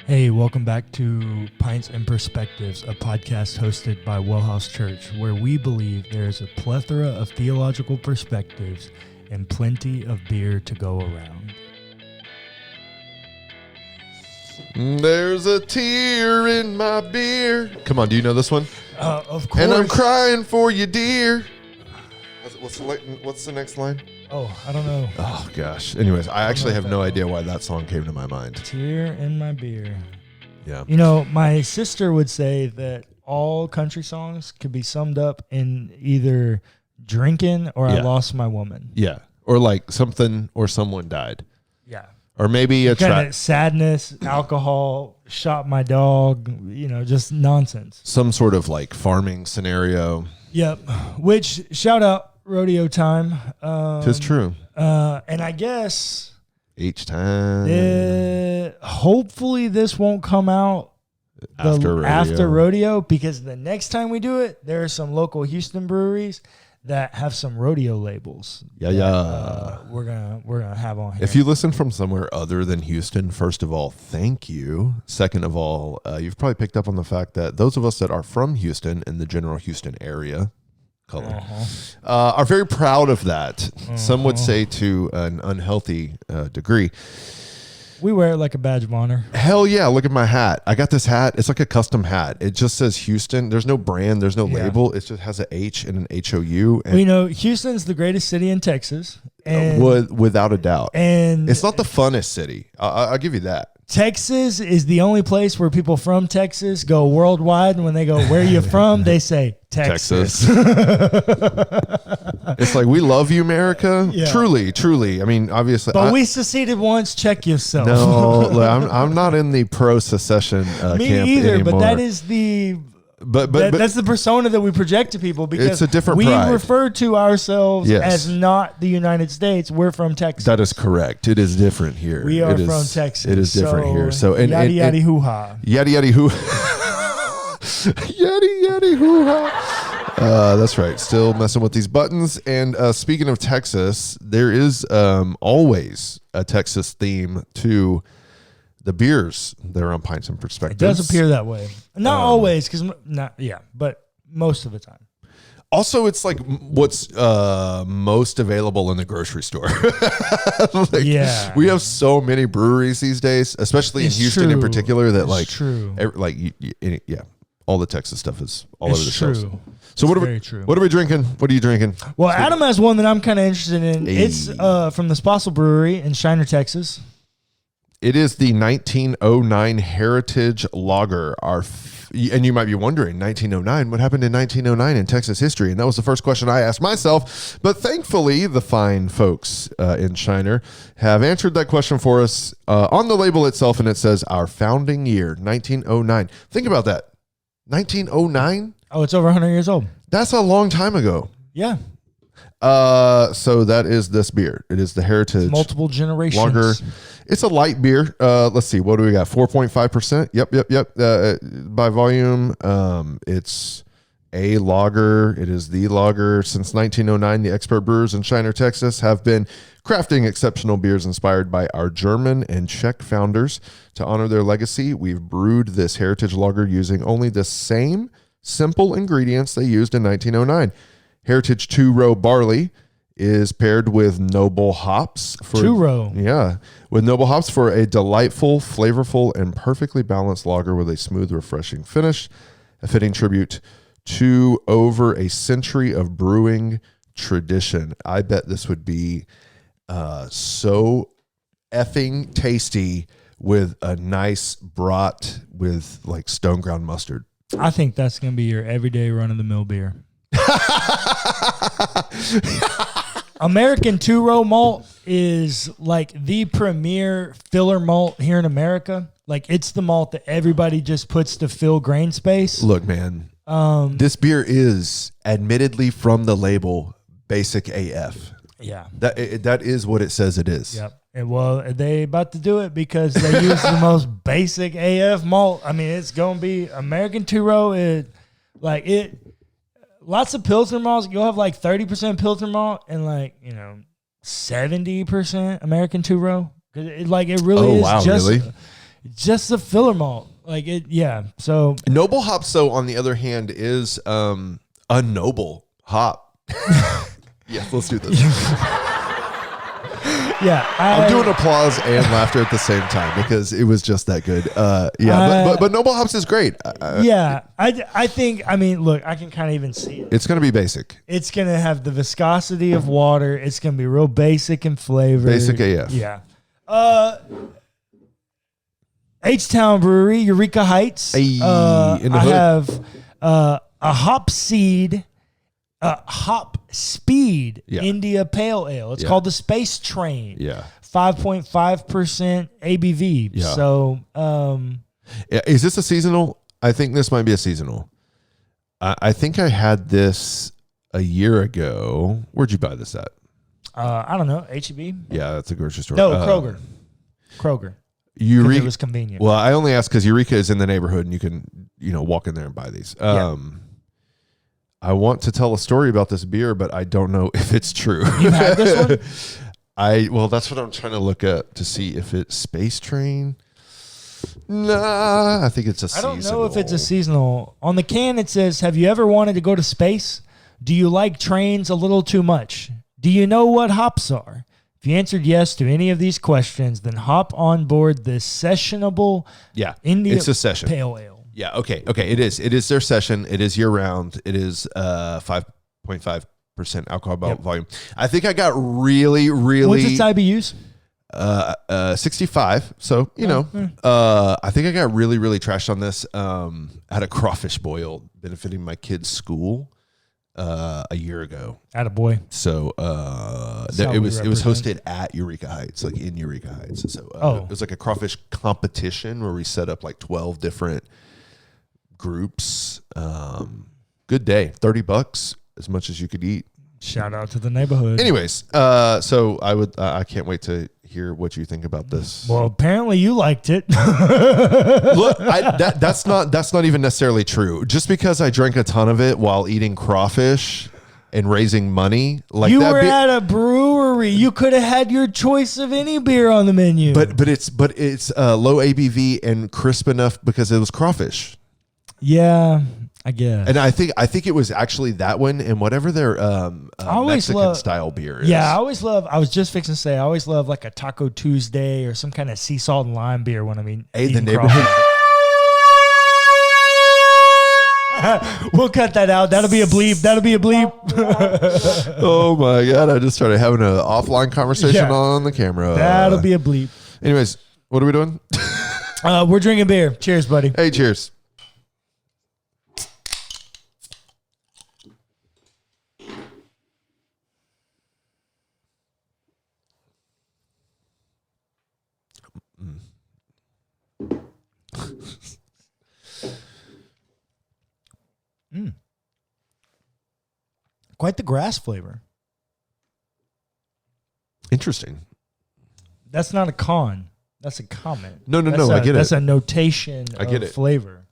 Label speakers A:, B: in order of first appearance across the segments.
A: Hey, welcome back to Pints and Perspectives, a podcast hosted by WellHouse Church, where we believe there is a plethora of theological perspectives and plenty of beer to go around.
B: There's a tear in my beer. Come on, do you know this one?
A: Of course.
B: And I'm crying for you, dear. What's the next line?
A: Oh, I don't know.
B: Oh, gosh. Anyways, I actually have no idea why that song came to my mind.
A: Tear in my beer.
B: Yeah.
A: You know, my sister would say that all country songs could be summed up in either drinking or I lost my woman.
B: Yeah. Or like something or someone died.
A: Yeah.
B: Or maybe a track.
A: Sadness, alcohol, shot my dog, just nonsense.
B: Some sort of like farming scenario.
A: Yep. Which, shout out rodeo time.
B: 'Tis true.
A: And I guess
B: Each time.
A: hopefully this won't come out after rodeo, because the next time we do it, there are some local Houston breweries that have some rodeo labels.
B: We're
A: gonna have on here.
B: If you listen from somewhere other than Houston, first of all, thank you. Second of all, you've probably picked up on the fact that those of us that are from Houston in the general Houston area, Cullen, are very proud of that. Some would say to an unhealthy degree.
A: We wear it like a badge of honor.
B: Hell yeah, look at my hat. I got this hat. It's like a custom hat. It just says Houston. There's no brand. There's no label. It just has an H and an HOU. And
A: we know Houston's the greatest city in Texas. And,
B: without a doubt.
A: And
B: it's not the funnest city. I'll give you that.
A: Texas is the only place where people from Texas go worldwide. And when they go, where are you from? They say Texas.
B: It's like, we love you, America. Yeah. Truly. I mean, obviously.
A: But we seceded once. Check yourself.
B: No, I'm not in the pro-secession camp
A: either,
B: anymore.
A: but that is the... But that's the persona that we project to people, because
B: it's a different
A: we
B: pride.
A: Refer to ourselves as not the United States. We're from Texas.
B: That is correct. It is different here.
A: We are from Texas.
B: It is different here. So
A: yada hoo-ha.
B: Yada hoo. Yada hoo-ha. That's right. Still messing with these buttons. And speaking of Texas, there is always a Texas theme to the beers that are on Pints and Perspectives.
A: It does appear that way. Not always, but most of the time.
B: Also, it's like what's most available in the grocery store. We have so many breweries these days, especially in Houston in particular, that all the Texas stuff is all over the shelves. So what are we drinking? What are you drinking?
A: Well, Adam has one that I'm kind of interested in. Hey. It's from the Spossel Brewery in Shiner, Texas.
B: It is the 1909 Heritage Lager. And you might be wondering, 1909, what happened in 1909 in Texas history? And that was the first question I asked myself. But thankfully, the fine folks in Shiner have answered that question for us on the label itself. And it says our founding year, 1909. Think about that. 1909?
A: Oh, it's over 100 years old.
B: That's a long time ago.
A: Yeah.
B: So that is this beer. It is the Heritage
A: it's multiple generations
B: Lager. It's a light beer. Let's see. What do we got? 4.5%. Yep. By volume, it's a lager. It is the lager. Since 1909, the expert brewers in Shiner, Texas have been crafting exceptional beers inspired by our German and Czech founders. To honor their legacy, we've brewed this Heritage Lager using only the same simple ingredients they used in 1909. Heritage two-row barley is paired with noble hops for with noble hops for a delightful, flavorful, and perfectly balanced lager with a smooth, refreshing finish. A fitting tribute to over a century of brewing tradition. I bet this would be so effing tasty with a nice brat with like stone ground mustard.
A: I think that's going to be your everyday run-of-the-mill beer. American two-row malt is like the premier filler malt here in America. Like, it's the malt that everybody just puts to fill grain space.
B: Look, man, this beer is admittedly from the label basic AF.
A: Yeah,
B: that is what it says it is.
A: Yep. And well, they about to do it because they use the most basic AF malt. I mean, it's gonna be American two-row. Lots of Pilsner malts. You'll have like 30% Pilsner malt and 70% American two-row. It really is. just a filler malt. Like it, yeah. So
B: Noble hops, though, on the other hand, is a noble hop. Yeah, let's do this.
A: Yeah,
B: I'm doing applause and laughter at the same time because it was just that good. But Noble hops is great.
A: I think. I mean, look, I can kind of even see it.
B: It's going to be basic.
A: It's going to have the viscosity of water. It's going to be real basic in flavor.
B: Basic AF.
A: Yeah. H-Town Brewery, Eureka Heights.
B: In the
A: I
B: hood.
A: have a hop seed. Hop Speed India Pale Ale. It's called the Space Train.
B: Yeah.
A: 5.5% ABV.
B: Yeah.
A: So,
B: is this a seasonal? I think this might be a seasonal. I think I had this a year ago. Where'd you buy this at?
A: I don't know. H-E-B?
B: Yeah, that's a grocery store.
A: No, Kroger. Kroger.
B: Eureka.
A: It was convenient.
B: Well, I only asked because Eureka is in the neighborhood and you can, walk in there and buy these. I want to tell a story about this beer, but I don't know if it's true.
A: You had this one?
B: Well, that's what I'm trying to look at to see if it's Space Train. Nah, I think it's a seasonal.
A: I don't know if it's a seasonal. On the can, it says, have you ever wanted to go to space? Do you like trains a little too much? Do you know what hops are? If you answered yes to any of these questions, then hop on board this sessionable India
B: it's a session.
A: Pale Ale.
B: Yeah, okay. It is their session. It is year round. It is 5.5% alcohol volume. I think I got really
A: What's its IBUs?
B: 65. So, I think I got really, really trashed on this. I had a crawfish boil benefiting my kid's school a year ago.
A: Attaboy.
B: So it was hosted at Eureka Heights, like in Eureka Heights. So it was like a crawfish competition where we set up like 12 different groups. Good day. $30, as much as you could eat.
A: Shout out to the neighborhood.
B: Anyways, so I can't wait to hear what you think about this.
A: Well, apparently you liked it.
B: Look, that's not even necessarily true. Just because I drank a ton of it while eating crawfish and raising money, like
A: you
B: that
A: were at a brewery, you could have had your choice of any beer on the menu.
B: But it's low ABV and crisp enough because it was crawfish.
A: Yeah, I guess.
B: And I think it was actually that one and whatever their Mexican style beer is.
A: Yeah, I was just fixing to say, I always love like a Taco Tuesday or some kind of sea salt and lime beer when
B: the neighborhood.
A: We'll cut that out. That'll be a bleep.
B: Oh my God. I just started having an offline conversation on the camera.
A: That'll be a bleep.
B: Anyways, what are we doing?
A: We're drinking beer. Cheers, buddy.
B: Hey, cheers.
A: Quite the grass flavor.
B: Interesting.
A: That's not a con. That's a comment.
B: No. I get it.
A: That's a notation
B: I get
A: of
B: it.
A: flavor.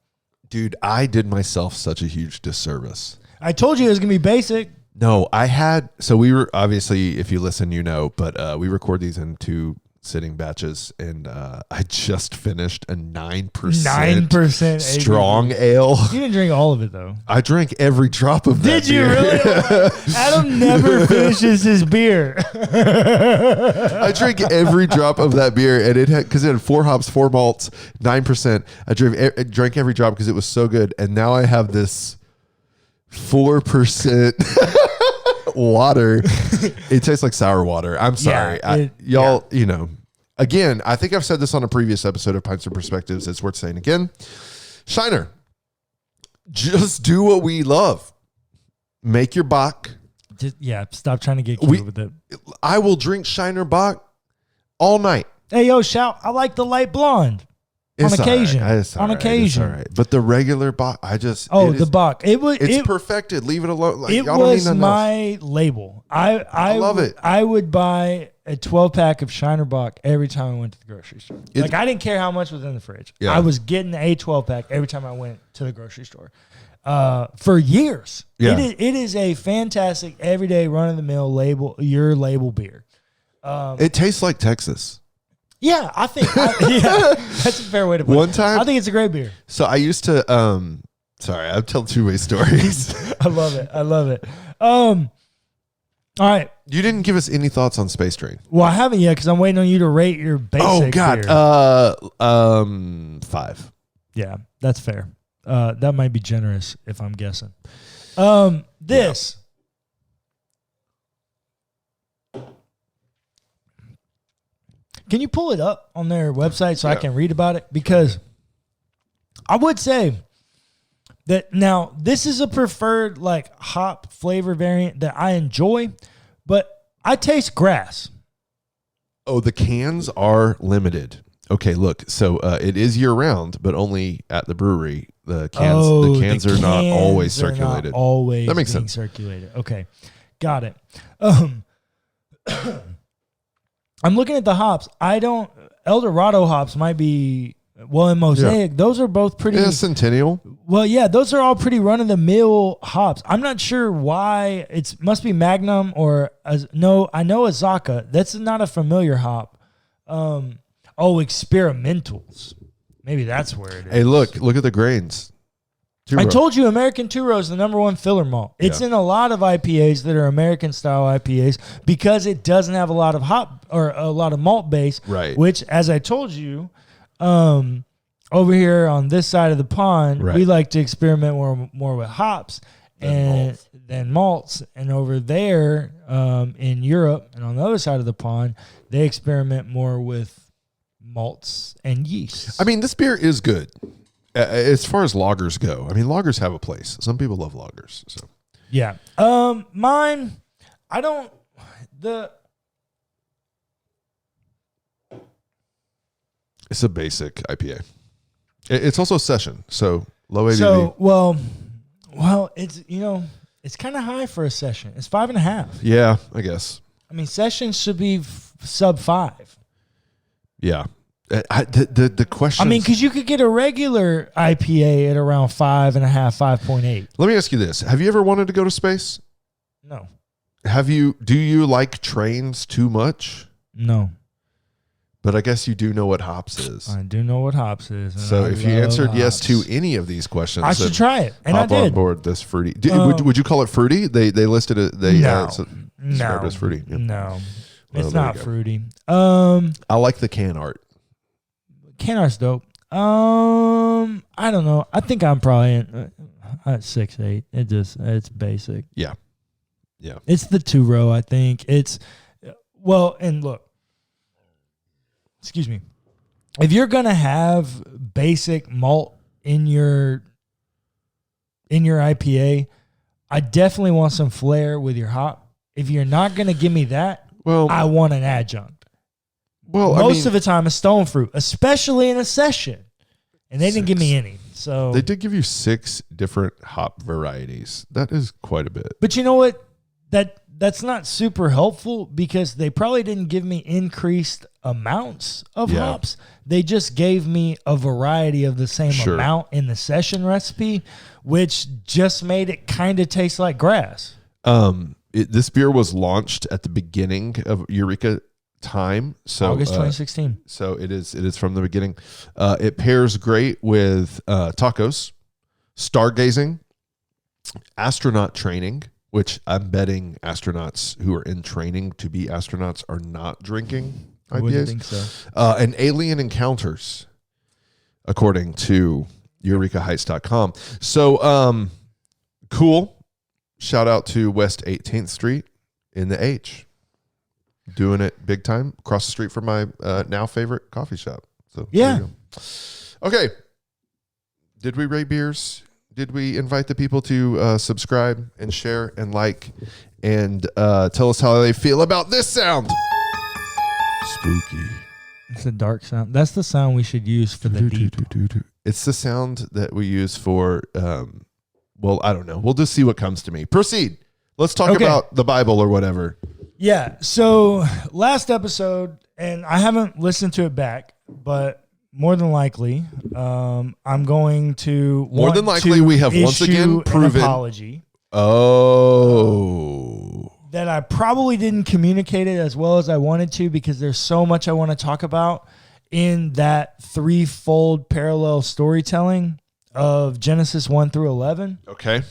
B: Dude, I did myself such a huge disservice.
A: I told you it was going to be basic.
B: No, so we were, obviously, if you listen, but we record these in 2 sitting batches, and I just finished a 9% strong ale.
A: You didn't drink all of it, though.
B: I drank every drop of that.
A: Did you really? Adam never finishes his beer.
B: I drank every drop of that beer, and it had 4 hops, 4 malts, 9%. I drank every drop because it was so good, and now I have this 4% water. It tastes like sour water. I'm sorry. Again, I think I've said this on a previous episode of Pints and Perspectives. It's worth saying again. Shiner, just do what we love. Make your Bach.
A: Stop trying to get cute with it.
B: I will drink Shiner Bach all night.
A: Hey, yo, shout. I like the light blonde. On occasion. It's all right.
B: But the regular Bach,
A: the Bach.
B: It's perfected. Leave it alone. Like,
A: it was my label. I
B: love it.
A: I would buy a 12-pack of Shiner Bach every time I went to the grocery store. I didn't care how much was in the fridge. Yeah. I was getting a 12-pack every time I went to the grocery store. For years.
B: Yeah.
A: It is a fantastic, everyday, run-of-the-mill label beer.
B: It tastes like Texas.
A: Yeah, I think that's a fair way to put it.
B: One time,
A: I think it's a great beer.
B: so I used to. Sorry, I've told two-way stories.
A: I love it. All right.
B: You didn't give us any thoughts on Space Train.
A: Well, I haven't yet because I'm waiting on you to rate your basic.
B: Oh God,
A: beer.
B: 5.
A: Yeah, that's fair. That might be generous if I'm guessing. This. Yeah. Can you pull it up on their website so I can read about it? Because I would say that now this is a preferred like hop flavor variant that I enjoy, but I taste grass.
B: Oh, the cans are limited. Okay, look. So it is year round, but only at the brewery. The cans are not always circulated.
A: That
B: makes sense.
A: Circulated. Okay, got it. I'm looking at the hops. El Dorado hops might be, well, in Mosaic, those are both pretty.
B: Yeah, Centennial.
A: Well, yeah, those are all pretty run-of-the-mill hops. I'm not sure why. It must be Magnum or, no, I know Azaka. That's not a familiar hop. Experimentals. Maybe that's where it is.
B: Hey, look at the grains.
A: I told you American Two-Row is the number one filler malt. It's in a lot of IPAs that are American-style IPAs because it doesn't have a lot of hop or a lot of malt base.
B: Right.
A: Which, as I told you, over here on this side of the pond, we like to experiment more with hops than malts. And over there in Europe and on the other side of the pond, they experiment more with malts and yeast.
B: I mean, this beer is good. As far as lagers go, I mean, lagers have a place. Some people love lagers. So
A: yeah. Mine, I don't.
B: It's a basic IPA. It's also session, so low ABV.
A: So well, it's it's kind of high for a session. It's 5.5.
B: Yeah, I guess. I
A: mean, sessions should be sub 5.
B: Yeah. The question.
A: I mean, because you could get a regular IPA at around 5.5, 5.8.
B: Let me ask you this: have you ever wanted to go to space?
A: No.
B: Do you like trains too much?
A: No.
B: But I guess you do know what hops is.
A: I do know what hops is.
B: So if you answered yes to any of these questions,
A: I should try it. And
B: hop
A: I did.
B: on board this fruity. Would you call it fruity? They listed it. Described it as fruity. Yeah.
A: No, it's not fruity.
B: I like the can art.
A: Can art's dope. I don't know. I think I'm probably at 6.8. It's basic.
B: Yeah.
A: It's the two-row. I think it's and look. Excuse me. If you're gonna have basic malt in your IPA, I definitely want some flair with your hop. If you're not gonna give me that, I want an adjunct.
B: Well,
A: most of the time, a stone fruit, especially in a session, and they didn't give me any. So
B: they did give you 6 different hop varieties. That is quite a bit.
A: But you know what? That's not super helpful because they probably didn't give me increased amounts of hops. They just gave me a variety of the same amount in the session recipe, which just made it kind of taste like grass.
B: This beer was launched at the beginning of Eureka time. So
A: August 2016.
B: So it is from the beginning. It pairs great with tacos, stargazing, astronaut training, which I'm betting astronauts who are in training to be astronauts are not drinking IPAs.
A: I wouldn't think so.
B: And alien encounters, according to EurekaHeights.com. So cool. Shout out to West 18th Street in the H. Doing it big time across the street from my now favorite coffee shop. So
A: yeah.
B: Okay. Did we rate beers? Did we invite the people to subscribe and share and like and tell us how they feel about this sound? Spooky.
A: It's a dark sound. That's the sound we should use for the deep.
B: It's the sound that we use for, well, I don't know. We'll just see what comes to me. Proceed. Let's talk about the Bible or whatever.
A: Yeah. So last episode, and I haven't listened to it back, but more than likely, I'm going to
B: we have once again proven
A: an apology.
B: Oh.
A: that I probably didn't communicate it as well as I wanted to, because there's so much I want to talk about in that threefold parallel storytelling of Genesis 1 through 11.
B: Okay.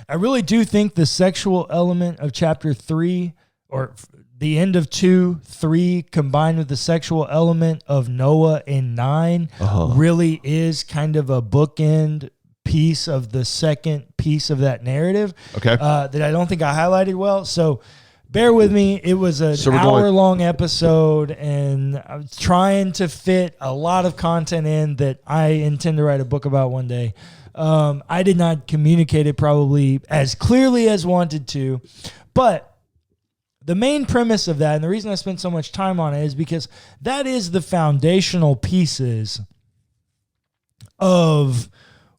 A: I really do think the sexual element of chapter 3, or the end of 2, 3, combined with the sexual element of Noah in 9, really is kind of a bookend piece of the second piece of that narrative.
B: Okay.
A: That I don't think I highlighted well. So bear with me. It was an hour-long episode, and I was trying to fit a lot of content in that I intend to write a book about one day. I did not communicate it probably as clearly as wanted to, but the main premise of that, and the reason I spent so much time on it, is because that is the foundational pieces of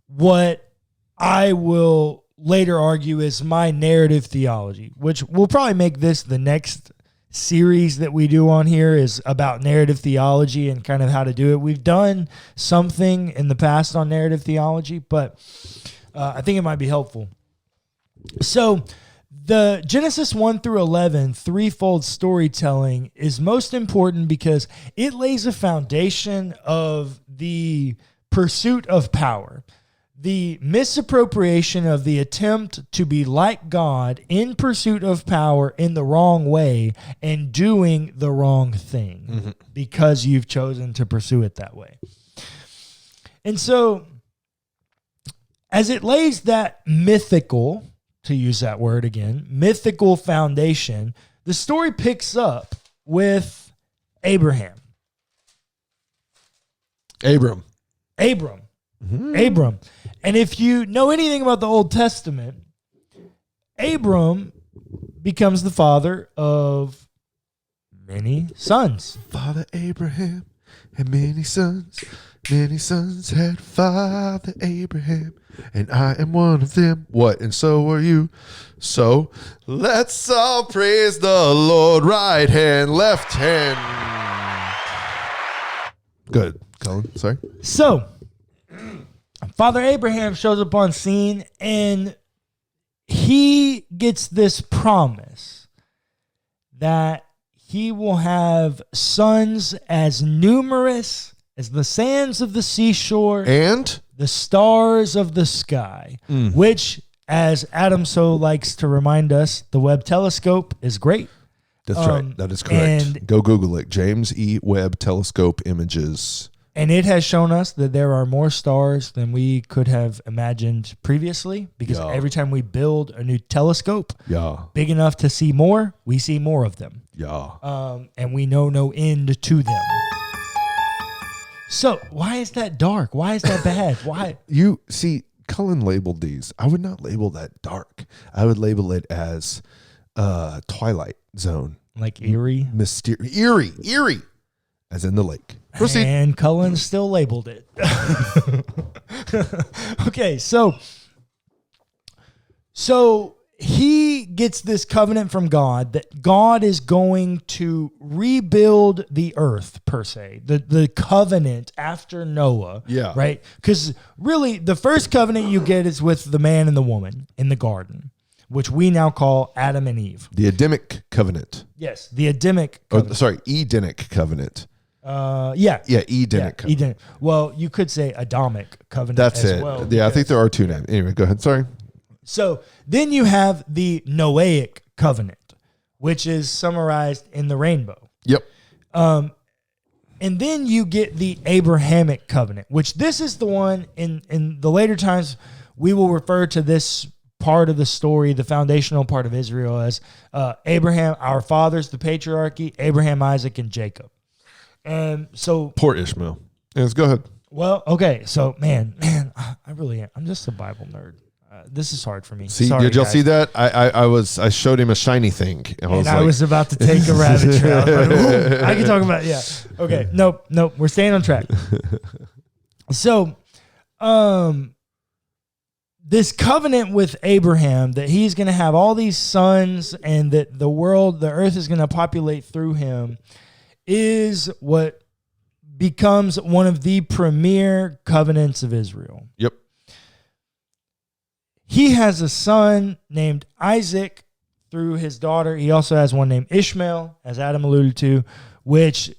A: what I will later argue is my narrative theology, which we'll probably make this the next series that we do on here, is about narrative theology and kind of how to do it. We've done something in the past on narrative theology, but I think it might be helpful. So the Genesis 1 through 11 threefold storytelling is most important because it lays a foundation of the pursuit of power, the misappropriation of the attempt to be like God in pursuit of power in the wrong way and doing the wrong thing because you've chosen to pursue it that way. And so as it lays that mythical, to use that word again, mythical foundation, the story picks up with Abram. And if you know anything about the Old Testament, Abram becomes the father of many sons.
B: Father Abraham had many sons. Many sons had Father Abraham, and I am one of them. What? And so are you. So let's all praise the Lord. Right hand, left hand. Good. Cullen, sorry.
A: So Father Abraham shows up on scene, and he gets this promise that he will have sons as numerous as the sands of the seashore
B: and
A: the stars of the sky, which, as Adam so likes to remind us, the Webb telescope is great.
B: That's right. That is correct. Go Google it. James E. Webb telescope images.
A: And it has shown us that there are more stars than we could have imagined previously, because every time we build a new telescope big enough to see more, we see more of them. And we know no end to them. So why is that dark? Why is that bad? Why?
B: You see, Cullen labeled these. I would not label that dark. I would label it as Twilight Zone.
A: Like eerie?
B: Eerie. As in the lake. Proceed.
A: And Cullen still labeled it. Okay, so he gets this covenant from God that God is going to rebuild the earth, per se. The covenant after Noah.
B: Yeah.
A: Right? Because really, the first covenant you get is with the man and the woman in the garden, which we now call Adam and Eve.
B: The Adamic covenant.
A: Yes, the Adamic covenant.
B: Edenic covenant.
A: Edenic
B: covenant.
A: Edenic. Well, you could say Adamic covenant.
B: That's
A: as
B: it.
A: Well,
B: yeah, I think there are two names. Anyway, go ahead. Sorry.
A: So then you have the Noahic covenant, which is summarized in the rainbow.
B: Yep.
A: And then you get the Abrahamic covenant, which this is the one in the later times we will refer to this part of the story, the foundational part of Israel, as Abraham, our fathers, the patriarchy, Abraham, Isaac, and Jacob. And so
B: poor Ishmael. Yes, go ahead.
A: Well, okay. So man, I really am. I'm just a Bible nerd. This is hard for me.
B: See,
A: sorry,
B: did y'all
A: guys.
B: see that? I showed him a shiny thing.
A: I was about to take a rabbit trail. Like, I can talk about it. Yeah. Okay. Nope. We're staying on track. So, this covenant with Abraham that he's going to have all these sons and that the earth is going to populate through him, is what becomes one of the premier covenants of Israel.
B: Yep.
A: He has a son named Isaac through his daughter. He also has one named Ishmael, as Adam alluded to, which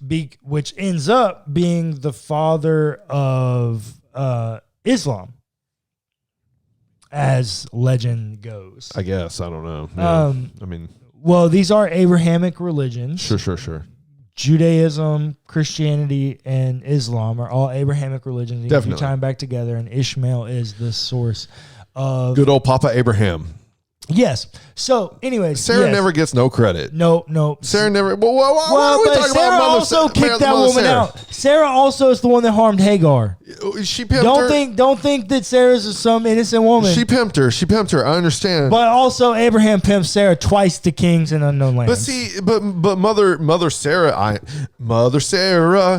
A: ends up being the father of Islam, as legend goes.
B: I guess. I don't know. Yeah.
A: Well, these are Abrahamic religions.
B: Sure.
A: Judaism, Christianity, and Islam are all Abrahamic religions. You
B: Definitely.
A: tie them back together, and Ishmael is the source of...
B: Good old Papa Abraham.
A: Yes. So, anyways,
B: Sarah never gets no credit.
A: No.
B: Sarah never... Why are we
A: but
B: talking
A: Sarah
B: about
A: also kicked that woman
B: Sarah?
A: out. Sarah also is the one that harmed Hagar.
B: She pimped her.
A: Don't think that Sarah's some innocent woman.
B: She pimped her. I understand.
A: But also Abraham pimped Sarah twice to kings in unknown lands.
B: But see, but Mother Sarah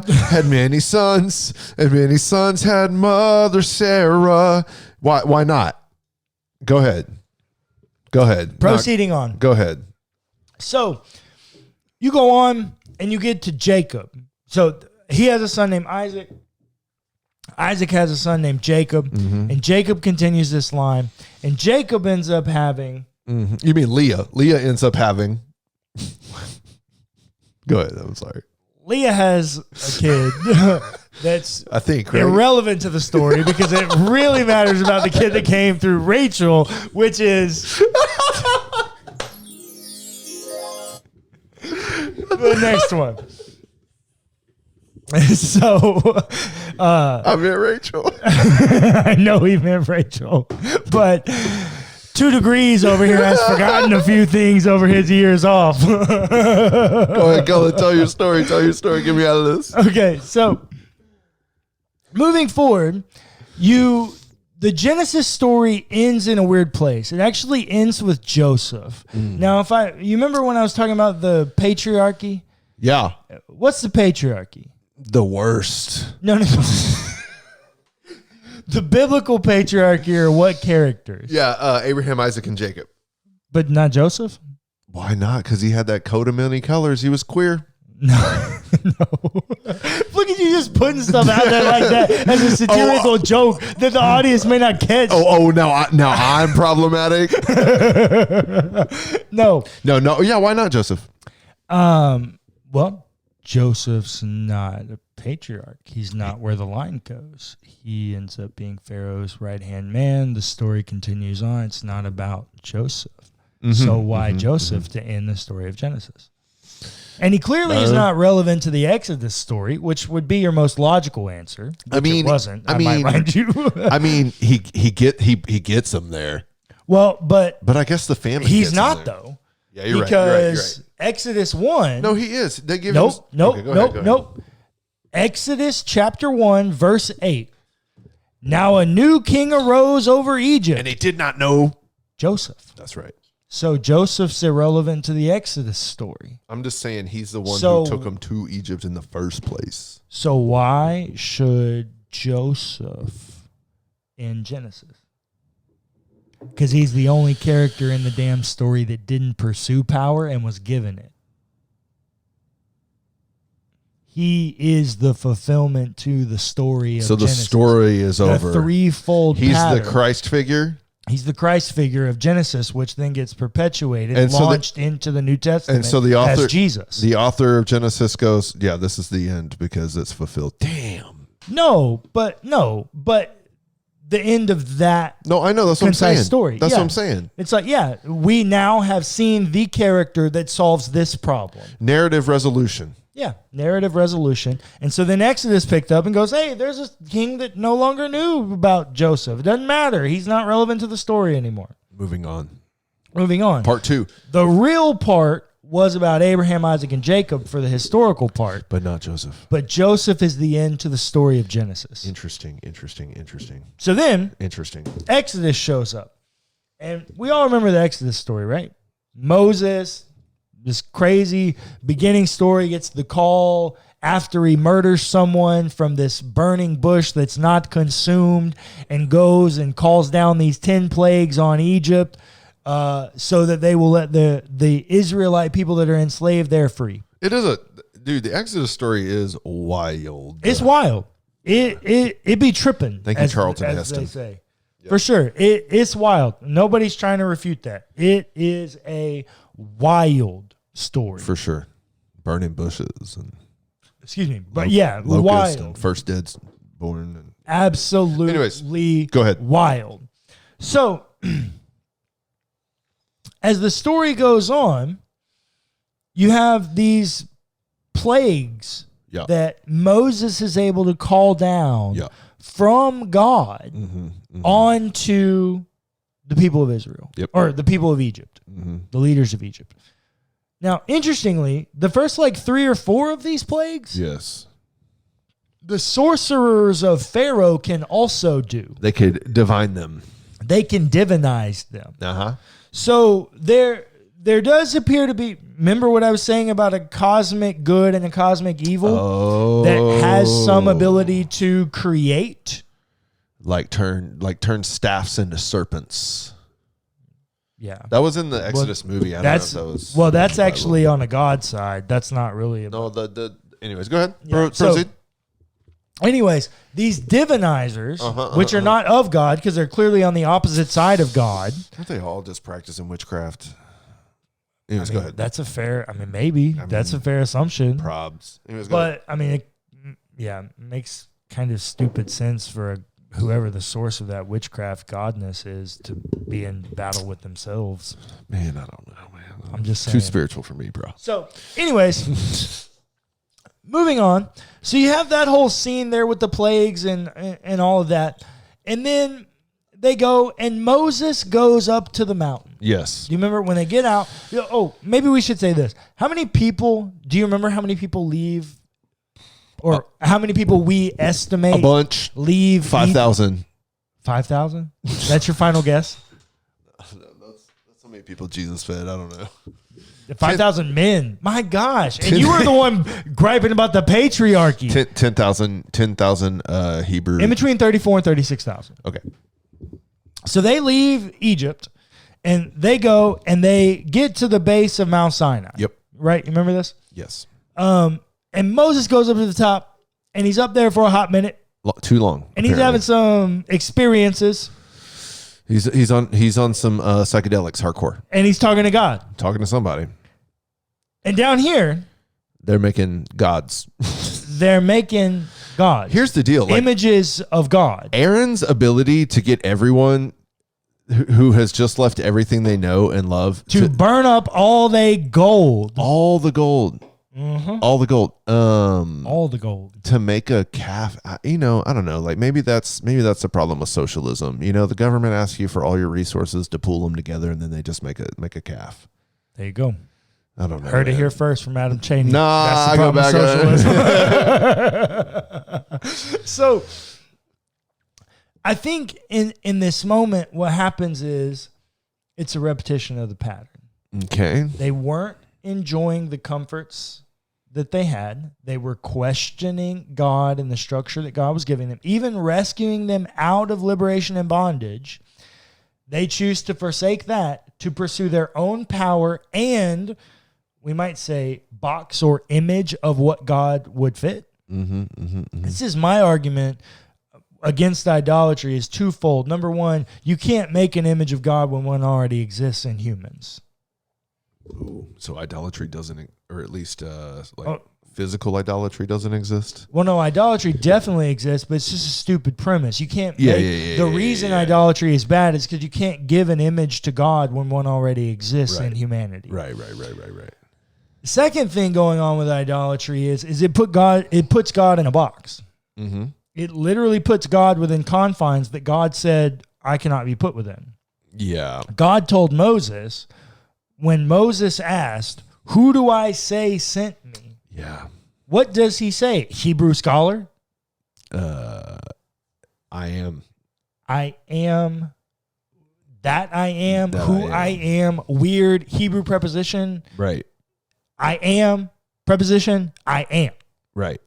B: had many sons, and many sons had Mother Sarah. Why not? Go ahead.
A: Proceeding on.
B: Go ahead.
A: So you go on and you get to Jacob. So he has a son named Isaac. Isaac has a son named Jacob. Mm-hmm. And Jacob continues this line. And Jacob ends up having...
B: Mm-hmm. You mean Leah. Leah ends up having... Go ahead. I'm sorry.
A: Leah has a kid that's
B: I think right?
A: irrelevant to the story because it really matters about the kid that came through Rachel, which is the next one. So
B: I meant Rachel.
A: I know he meant Rachel, but 2 degrees over here has forgotten a few things over his years off.
B: Go ahead, Cullen. Tell your story. Get me out of this.
A: Okay, so moving forward, the Genesis story ends in a weird place. It actually ends with Joseph. Now, you remember when I was talking about the patriarchy?
B: Yeah.
A: What's the patriarchy?
B: The worst.
A: No. The biblical patriarchy are what characters?
B: Yeah, Abraham, Isaac, and Jacob.
A: But not Joseph?
B: Why not? Because he had that coat of many colors. He was queer.
A: No. Look at you just putting stuff out there like that as a satirical joke that the audience may not catch.
B: Now I'm problematic.
A: No.
B: Yeah, why not Joseph?
A: Well, Joseph's not a patriarch. He's not where the line goes. He ends up being Pharaoh's right-hand man. The story continues on. It's not about Joseph. Mm-hmm, so why Joseph to end the story of Genesis? And he clearly is not relevant to the Exodus story, which would be your most logical answer. It wasn't. I might remind you.
B: He gets him there.
A: Well, but
B: I guess the family.
A: He's not though.
B: Yeah, you're right.
A: Because Exodus 1.
B: No, he is. They give
A: Nope.
B: him.
A: Nope. Exodus chapter 1, verse 8. Now a new king arose over Egypt.
B: And he did not know
A: Joseph.
B: That's right.
A: So Joseph's irrelevant to the Exodus story.
B: I'm just saying he's the one who took him to Egypt in the first place.
A: So why should Joseph in Genesis? Because he's the only character in the damn story that didn't pursue power and was given it. He is the fulfillment to the story of Genesis.
B: So the story is over.
A: The threefold pattern.
B: The Christ figure?
A: He's the Christ figure of Genesis, which then gets perpetuated and launched into the New Testament
B: and so the author,
A: as Jesus.
B: The author of Genesis goes, yeah, this is the end because it's fulfilled. Damn.
A: No, but the end of that.
B: No, I know. That's what I'm saying.
A: Story.
B: That's what I'm saying.
A: It's like, we now have seen the character that solves this problem.
B: Narrative resolution.
A: Yeah, narrative resolution. And so then Exodus picked up and goes, hey, there's a king that no longer knew about Joseph. It doesn't matter. He's not relevant to the story anymore.
B: Moving on.
A: Part 2. The real part was about Abraham, Isaac, and Jacob for the historical part.
B: But not Joseph.
A: But Joseph is the end to the story of Genesis.
B: Interesting.
A: So then,
B: interesting.
A: Exodus shows up. And we all remember the Exodus story, right? Moses, this crazy beginning story, gets the call after he murders someone from this burning bush that's not consumed and goes and calls down these 10 plagues on Egypt so that they will let the Israelite people that are enslaved there free.
B: It is the Exodus story is wild.
A: It's wild. It be tripping.
B: Thank you, Charlton
A: as
B: Heston.
A: they say. For sure. It's wild. Nobody's trying to refute that. It is a wild story.
B: For sure. Burning bushes and
A: excuse me. But yeah, wild.
B: And first dead born. And
A: absolutely.
B: Anyways, go ahead.
A: Wild. So as the story goes on, you have these plagues that Moses is able to call down from God onto the people of Israel or the people of Egypt, the leaders of Egypt. Now, interestingly, the first 3 or 4 of these plagues, the sorcerers of Pharaoh can also do.
B: They could divine them.
A: They can divinize them.
B: Uh-huh.
A: So there does appear to be, remember what I was saying about a cosmic good and a cosmic evil that has some ability to create?
B: Like turn staffs into serpents.
A: Yeah.
B: That was in the Exodus movie. I don't know if that was.
A: Well, that's actually on the God side. That's not really.
B: Anyways, go ahead.
A: Yeah.
B: Proceed.
A: Anyways, these divinizers, which are not of God because they're clearly on the opposite side of God.
B: Aren't they all just practicing witchcraft? Anyways, go ahead.
A: That's a fair, that's a fair assumption.
B: Probs. Anyways, go ahead.
A: It makes kind of stupid sense for whoever the source of that witchcraft godness is to be in battle with themselves.
B: Man, I don't know, man.
A: I'm just saying.
B: Too spiritual for me, bro.
A: So, anyways, moving on. So you have that whole scene there with the plagues and all of that. And then they go, and Moses goes up to the mountain.
B: Yes.
A: Do you remember when they get out? Maybe we should say this. Do you remember how many people leave? Or how many people we estimate
B: a bunch
A: leave?
B: 5,000.
A: 5,000? That's your final guess?
B: That's how many people Jesus fed. I don't know.
A: 5,000 men. My gosh. And you were the one griping about the patriarchy.
B: 10,000 Hebrew.
A: In between 34 and 36,000.
B: Okay.
A: So they leave Egypt and they go and they get to the base of Mount Sinai.
B: Yep.
A: Right? You remember this?
B: Yes.
A: And Moses goes up to the top, and he's up there for a hot minute.
B: Too long.
A: And he's having some experiences.
B: He's on some psychedelics, hardcore.
A: And he's talking to God.
B: Talking to somebody.
A: And down here,
B: they're making gods.
A: They're making gods.
B: Here's the deal.
A: Images of God.
B: Aaron's ability to get everyone who has just left everything they know and love
A: to burn up all the gold.
B: All the gold.
A: Mm-hmm.
B: All the gold.
A: All the gold.
B: To make a calf, I don't know. Maybe that's the problem with socialism. The government asks you for all your resources to pool them together, and then they just make a calf.
A: There you go.
B: I don't know.
A: Heard it here first from Adam Chaney.
B: Nah,
A: that's the problem with socialism. So, I think in this moment, what happens is it's a repetition of the pattern.
B: Okay.
A: They weren't enjoying the comforts that they had. They were questioning God and the structure that God was giving them, even rescuing them out of liberation and bondage. They choose to forsake that to pursue their own power and, we might say, box or image of what God would fit. This is my argument against idolatry is twofold. Number one, you can't make an image of God when one already exists in humans.
B: Ooh, so idolatry doesn't, or at least physical idolatry doesn't exist?
A: Well, no, idolatry definitely exists, but it's just a stupid premise. You can't make, the reason idolatry is bad is because you can't give an image to God when one already exists in humanity.
B: Right.
A: The second thing going on with idolatry is it puts God in a box.
B: Mm-hmm.
A: It literally puts God within confines that God said, I cannot be put within.
B: Yeah.
A: God told Moses, when Moses asked, who do I say sent me?
B: Yeah.
A: What does he say? Hebrew scholar?
B: I am.
A: I am. That I am. Who I am. Weird Hebrew preposition.
B: Right.
A: I am. Preposition. I am.
B: Right.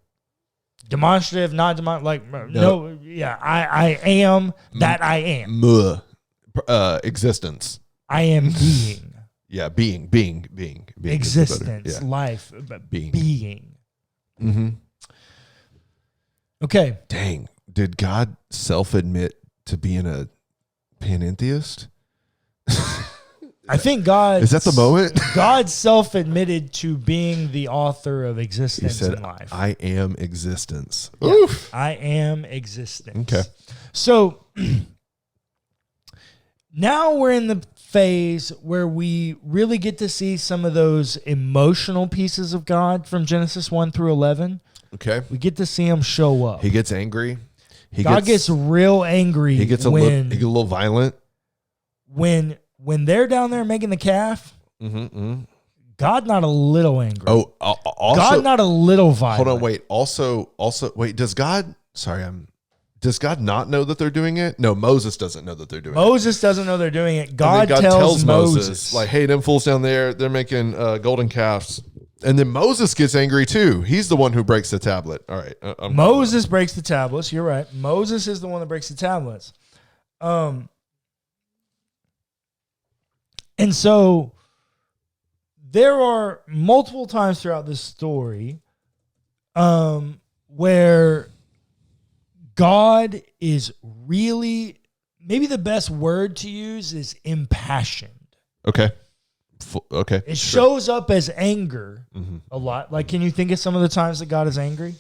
A: Demonstrative, not demonstrative. No. Yeah. I am. That I am.
B: Existence.
A: I am being.
B: Yeah, being.
A: Existence, life, being.
B: Mm-hmm.
A: Okay.
B: Dang. Did God self-admit to being a panentheist?
A: I think God
B: Is that the moment?
A: God self-admitted to being the author of
B: He
A: existence
B: said,
A: in life.
B: I am existence.
A: Yeah,
B: Oof.
A: I am existence.
B: Okay.
A: So now we're in the phase where we really get to see some of those emotional pieces of God from Genesis 1 through 11.
B: Okay.
A: We get to see him show up.
B: He gets angry.
A: God gets real angry.
B: He gets a little violent.
A: When they're down there making the calf, God not a little angry.
B: Oh, also,
A: God not a little violent.
B: Hold on, wait. Also, wait. Does God not know that they're doing it? No, Moses doesn't know that they're doing it.
A: Moses doesn't know they're doing it.
B: God
A: tells Moses,
B: like, hey, them fools down there, they're making golden calves. And then Moses gets angry too. He's the one who breaks the tablet. All right.
A: Moses breaks the tablets. You're right. Moses is the one that breaks the tablets. And so there are multiple times throughout this story where God is really, maybe the best word to use is impassioned.
B: Okay. Okay.
A: It shows up as anger a lot. Like, can you think of some of the times that God is angry?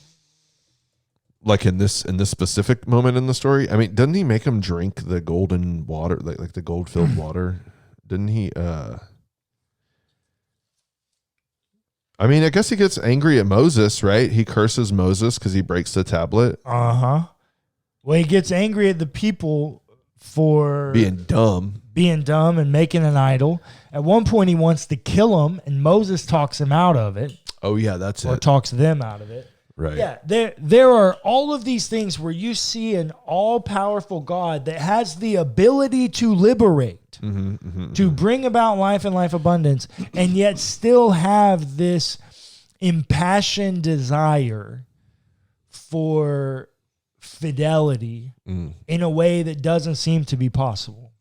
B: Like in this specific moment in the story? I mean, doesn't he make him drink the golden water, like the gold-filled water? Didn't he? I mean, I guess he gets angry at Moses, right? He curses Moses because he breaks the tablet.
A: Well, he gets angry at the people for
B: being dumb
A: and making an idol. At one point, he wants to kill him, and Moses talks him out of it.
B: Oh, yeah, that's
A: or
B: it.
A: talks them out of it.
B: Right.
A: Yeah, there are all of these things where you see an all-powerful God that has the ability to liberate, to bring about life and life abundance, and yet still have this impassioned desire for fidelity in a way that doesn't seem to be possible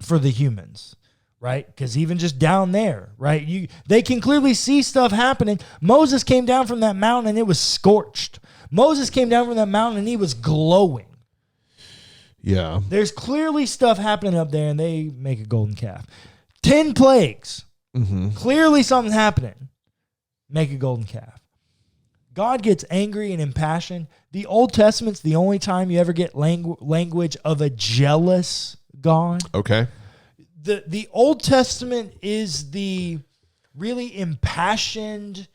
A: for the humans. Right? Because even just down there, right? They can clearly see stuff happening. Moses came down from that mountain and it was scorched. Moses came down from that mountain and he was glowing.
B: Yeah.
A: There's clearly stuff happening up there and they make a golden calf. 10 plagues. Clearly something happening. Make a golden calf. God gets angry and impassioned. The Old Testament's the only time you ever get language of a jealous God.
B: Okay.
A: The Old Testament is the really impassioned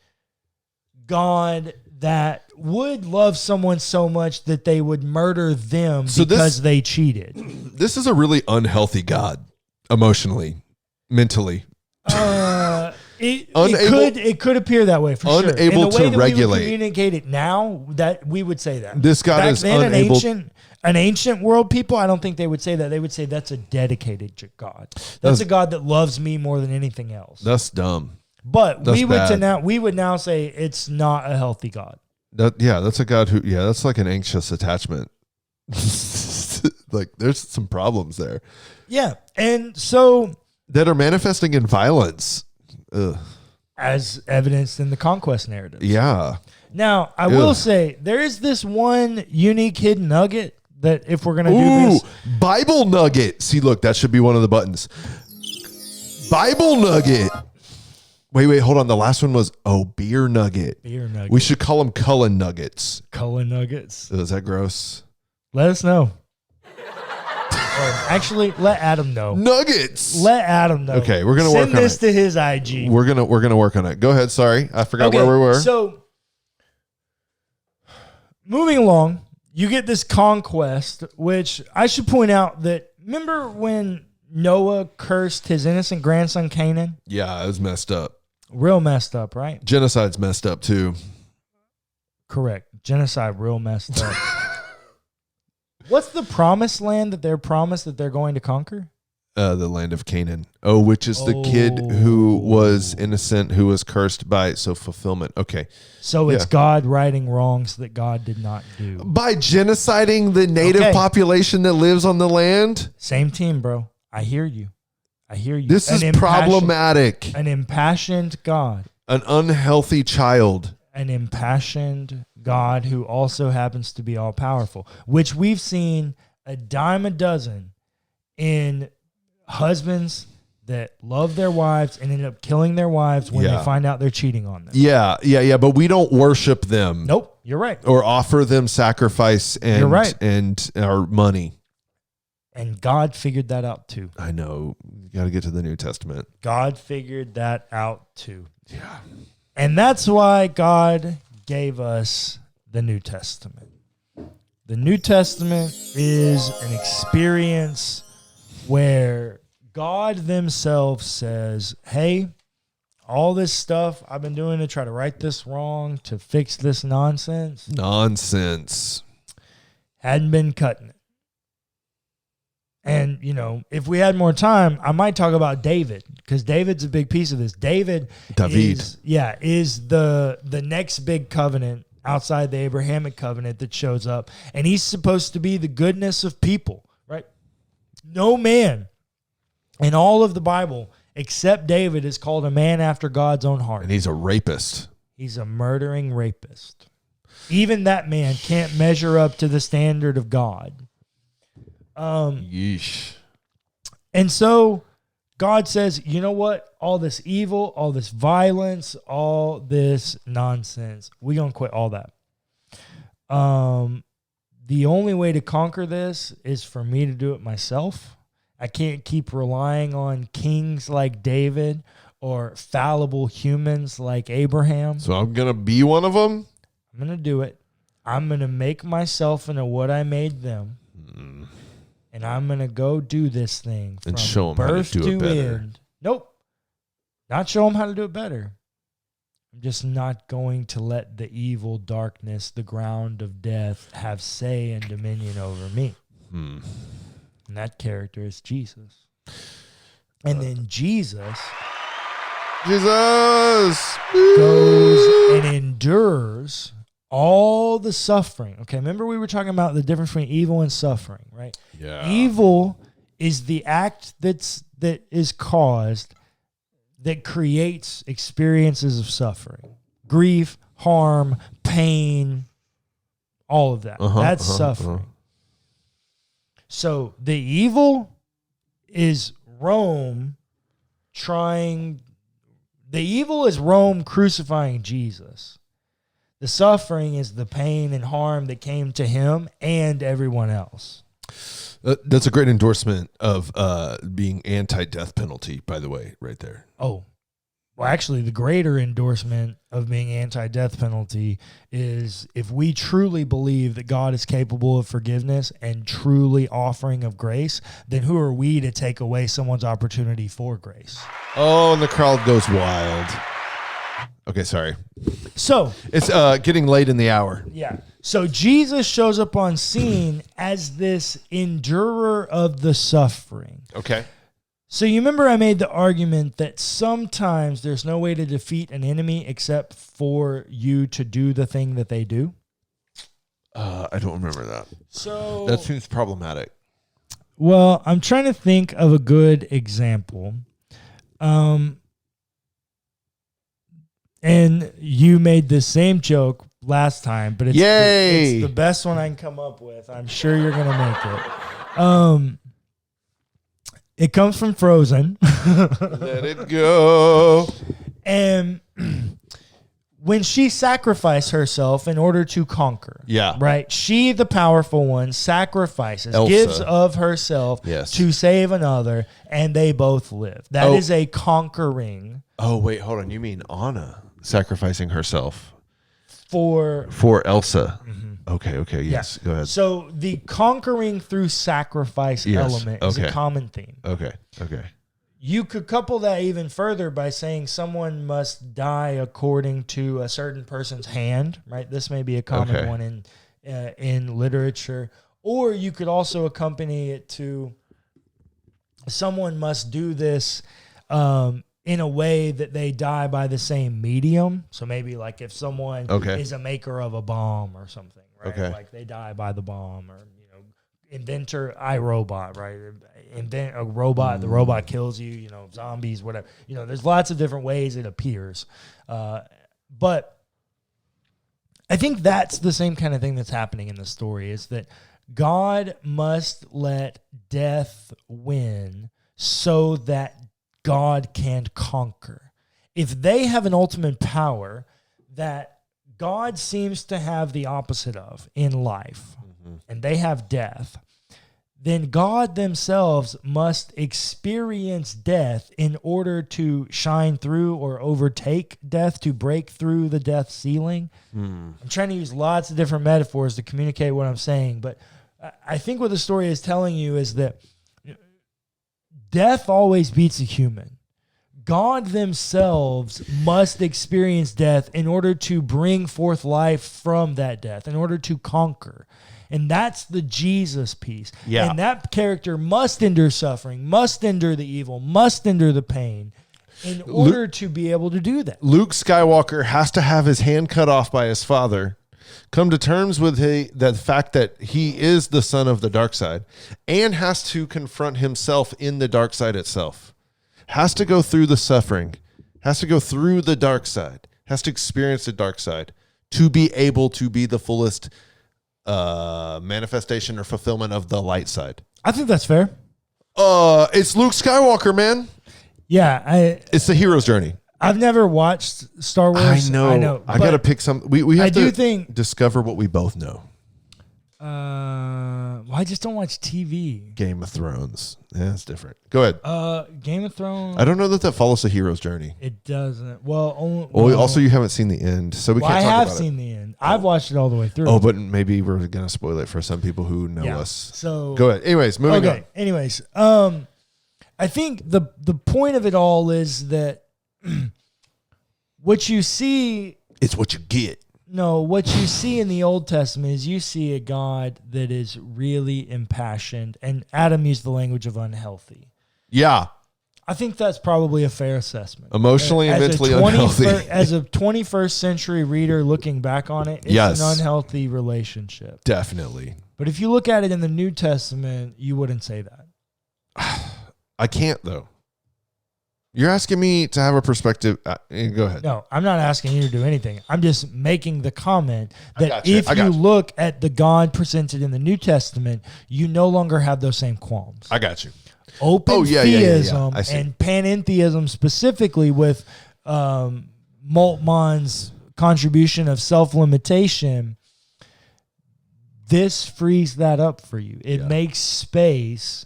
A: God that would love someone so much that they would murder them because they cheated.
B: This is a really unhealthy God, emotionally, mentally.
A: It could appear that way for sure.
B: Unable to regulate.
A: We would communicate it now, that we would say that.
B: This God is unable.
A: An ancient world people, I don't think they would say that. They would say that's a dedicated God. That's a God that loves me more than anything else.
B: That's dumb.
A: But we would now say it's not a healthy God.
B: That's a God who, that's like an anxious attachment. Like there's some problems there.
A: Yeah. And so
B: that are manifesting in violence. Ugh.
A: As evidenced in the conquest narrative.
B: Yeah.
A: Now, I will say there is this one unique hidden nugget that if we're going to do this.
B: Bible nugget. See, look, that should be one of the buttons. Bible nugget. Wait, hold on. The last one was, beer nugget.
A: Beer nugget.
B: We should call them Cullen nuggets.
A: Cullen nuggets.
B: Is that gross?
A: Let us know. Actually, let Adam know.
B: Nuggets.
A: Let Adam know.
B: Okay, we're gonna work on it.
A: Send this to his IG.
B: We're gonna work on it. Go ahead. Sorry, I forgot where we were.
A: So, moving along, you get this conquest, which I should point out that remember when Noah cursed his innocent grandson Canaan?
B: Yeah, it was messed up.
A: Real messed up, right?
B: Genocide's messed up too.
A: Correct. Genocide, real messed up. What's the promised land that they're promised that they're going to conquer?
B: The land of Canaan. Which is the kid who was innocent, who was cursed by, fulfillment. Okay.
A: So it's God righting wrongs that God did not do.
B: By genociding the native population that lives on the land?
A: Same team, bro. I hear you.
B: This is problematic.
A: An impassioned God.
B: An unhealthy child.
A: An impassioned God who also happens to be all-powerful, which we've seen a dime a dozen in husbands that love their wives and end up killing their wives when they find out they're cheating on them.
B: Yeah. But we don't worship them.
A: Nope, you're right.
B: Or offer them sacrifice and
A: You're right.
B: and our money.
A: And God figured that out too.
B: I know. You got to get to the New Testament.
A: God figured that out too.
B: Yeah.
A: And that's why God gave us the New Testament. The New Testament is an experience where God themselves says, hey, all this stuff I've been doing to try to right this wrong, to fix this nonsense, hadn't been cutting it. And, if we had more time, I might talk about David, because David's a big piece of this. David is the next big covenant outside the Abrahamic covenant that shows up. And he's supposed to be the goodness of people, right? No man in all of the Bible except David is called a man after God's own heart.
B: And he's a rapist.
A: He's a murdering rapist. Even that man can't measure up to the standard of God.
B: Yeesh.
A: And so God says, you know what? All this evil, all this violence, all this nonsense, we're going to quit all that. The only way to conquer this is for me to do it myself. I can't keep relying on kings like David or fallible humans like Abraham.
B: So I'm going to be one of them?
A: I'm going to do it. I'm going to make myself into what I made them. And I'm going to go do this thing from
B: and show them how to do it better.
A: End. Nope. Not show them how to do it better. I'm just not going to let the evil darkness, the ground of death, have say and dominion over me. And that character is Jesus. And then Jesus goes and endures all the suffering. Okay, remember we were talking about the difference between evil and suffering, right?
B: Yeah.
A: Evil is the act that is caused that creates experiences of suffering. Grief, harm, pain, all of that. That's suffering. So the evil is Rome crucifying Jesus. The suffering is the pain and harm that came to him and everyone else.
B: That's a great endorsement of being anti-death penalty, by the way, right there.
A: Oh, well, actually, the greater endorsement of being anti-death penalty is if we truly believe that God is capable of forgiveness and truly offering of grace, then who are we to take away someone's opportunity for grace?
B: Oh, and the crowd goes wild. Okay, sorry.
A: So
B: it's getting late in the hour.
A: Yeah. So Jesus shows up on scene as this endurer of the suffering.
B: Okay.
A: So you remember I made the argument that sometimes there's no way to defeat an enemy except for you to do the thing that they do?
B: I don't remember that.
A: So
B: that seems problematic.
A: Well, I'm trying to think of a good example. And you made the same joke last time, but it's the best one I can come up with. I'm sure you're going to make it. It comes from Frozen.
B: Let it go.
A: And when she sacrificed herself in order to conquer, right? She, the powerful one, sacrifices,
B: Elsa.
A: gives of herself to save another, and they both live. That is a conquering.
B: Oh, wait, hold on. You mean Anna sacrificing herself
A: for
B: Elsa? Mm-hmm. Okay, yes. Go ahead.
A: So the conquering through sacrifice element is a common theme.
B: Okay.
A: You could couple that even further by saying someone must die according to a certain person's hand, right? This may be a common one in literature. Or you could also accompany it to someone must do this in a way that they die by the same medium. So maybe like if someone is a maker of a bomb or something, right? Like they die by the bomb, or inventor iRobot, right? Invent a robot, the robot kills you, zombies, whatever. There's lots of different ways it appears. But I think that's the same kind of thing that's happening in the story, is that God must let death win so that God can conquer. If they have an ultimate power that God seems to have the opposite of in life, and they have death, then God themselves must experience death in order to shine through or overtake death, to break through the death ceiling. I'm trying to use lots of different metaphors to communicate what I'm saying, but I think what the story is telling you is that death always beats a human. God themselves must experience death in order to bring forth life from that death, in order to conquer. And that's the Jesus piece.
B: Yeah.
A: And that character must endure suffering, must endure the evil, must endure the pain in order to be able to do that.
B: Luke Skywalker has to have his hand cut off by his father, come to terms with the fact that he is the son of the dark side, and has to confront himself in the dark side itself. Has to go through the suffering, has to go through the dark side, has to experience the dark side to be able to be the fullest manifestation or fulfillment of the light side.
A: I think that's fair.
B: It's Luke Skywalker, man.
A: Yeah,
B: it's the hero's journey.
A: I've never watched Star Wars.
B: I know. I got to pick some. We have to discover what we both know.
A: Well, I just don't watch TV.
B: Game of Thrones. Yeah, it's different. Go ahead.
A: Game of Thrones.
B: I don't know that follows the hero's journey.
A: It doesn't. Well,
B: also you haven't seen the end, so we can't talk about it.
A: I have seen the end. I've watched it all the way through.
B: Oh, but maybe we're going to spoil it for some people who know us.
A: So
B: go ahead. Anyways, moving on.
A: Anyways, I think the point of it all is that what you see...
B: It's what you get.
A: No, what you see in the Old Testament is you see a God that is really impassioned, and Adam used the language of unhealthy.
B: Yeah.
A: I think that's probably a fair assessment.
B: Emotionally and mentally unhealthy.
A: As a 21st century reader looking back on it, it's an unhealthy relationship.
B: Definitely.
A: But if you look at it in the New Testament, you wouldn't say that.
B: I can't, though. You're asking me to have a perspective. Go ahead.
A: No, I'm not asking you to do anything. I'm just making the comment that if you look at the God presented in the New Testament, you no longer have those same qualms.
B: I got you.
A: Open theism and panentheism, specifically with Moltmann's contribution of self-limitation, this frees that up for you. It makes space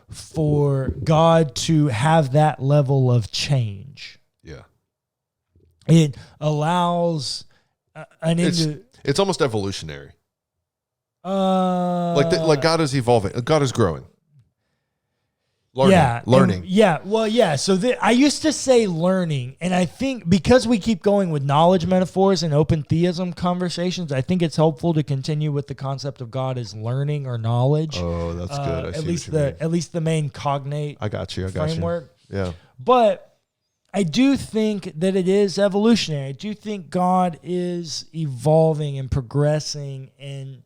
A: for God to have that level of change.
B: Yeah.
A: It allows
B: it's almost evolutionary. Like God is evolving. God is growing. Learning.
A: So I used to say learning, and I think because we keep going with knowledge metaphors and open theism conversations, I think it's helpful to continue with the concept of God as learning or knowledge.
B: Oh, that's good.
A: At least the main cognate.
B: I got you.
A: Framework.
B: Yeah.
A: But I do think that it is evolutionary. I do think God is evolving and progressing, and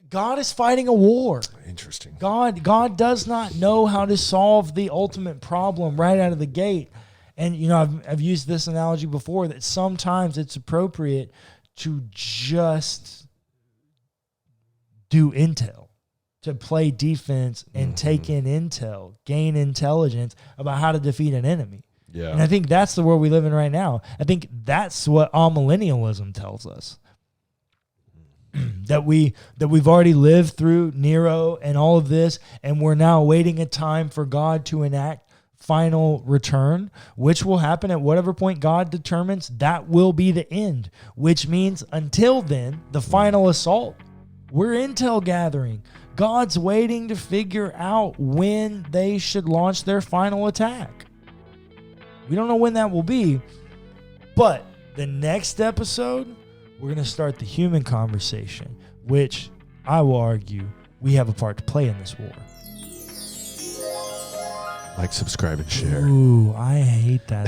A: God is fighting a war.
B: Interesting.
A: God does not know how to solve the ultimate problem right out of the gate. And, I've used this analogy before that sometimes it's appropriate to just do intel, to play defense and take in intel, gain intelligence about how to defeat an enemy.
B: Yeah.
A: And I think that's the world we live in right now. I think that's what amillennialism tells us. that we've already lived through Nero and all of this, and we're now waiting a time for God to enact final return, which will happen at whatever point God determines. That will be the end, which means until then, the final assault. We're intel gathering. God's waiting to figure out when they should launch their final attack. We don't know when that will be, but the next episode, we're going to start the human conversation, which I will argue we have a part to play in this war.
B: Like, subscribe, and share.
A: Ooh, I hate that.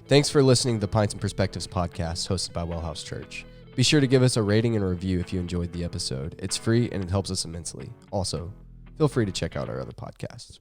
C: Thanks for listening to the Pints and Perspectives podcast hosted by WellHouse Church. Be sure to give us a rating and a review if you enjoyed the episode. It's free and it helps us immensely. Also, feel free to check out our other podcasts.